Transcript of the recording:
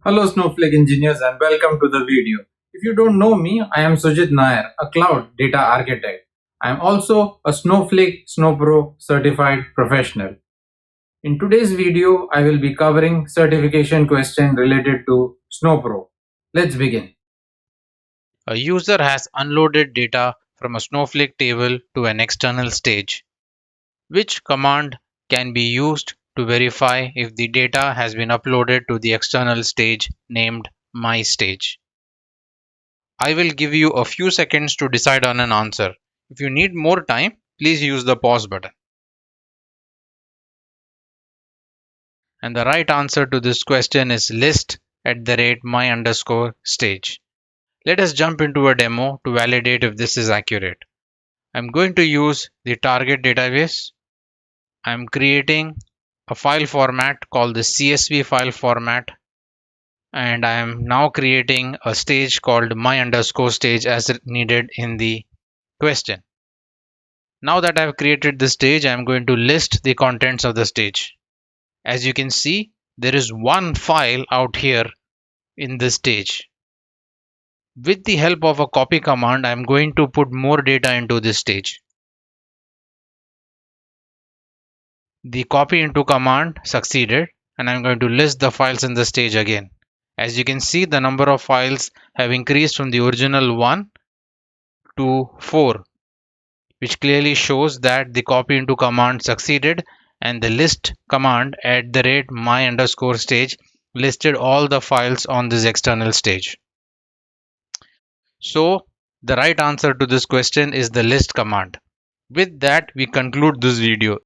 Hello Snowflake engineers and welcome to the video. If you don't know me, I am Sujit Nair, a cloud data architect. I am also a Snowflake Snowpro certified professional. In today's video, I will be covering certification question related to Snowpro. Let's begin. A user has unloaded data from a Snowflake table to an external stage. Which command can be used to verify if the data has been uploaded to the external stage named MyStage? I will give you a few seconds to decide on an answer. If you need more time, please use the pause button. And the right answer to this question is list at the rate my underscore stage. Let us jump into a demo to validate if this is accurate. I'm going to use the target database. I'm creating a file format called the CSV file format, and I am now creating a stage called my underscore stage as needed in the question. Now that I've created the stage, I'm going to list the contents of the stage. As you can see, there is one file out here in this stage. With the help of a copy command, I'm going to put more data into this stage. The copy into command succeeded, and I'm going to list the files in the stage again. As you can see, the number of files have increased from the original 1 to 4, which clearly shows that the copy into command succeeded, and the list command at the rate my underscore stage listed all the files on this external stage. So the right answer to this question is the list command. With that, we conclude this video.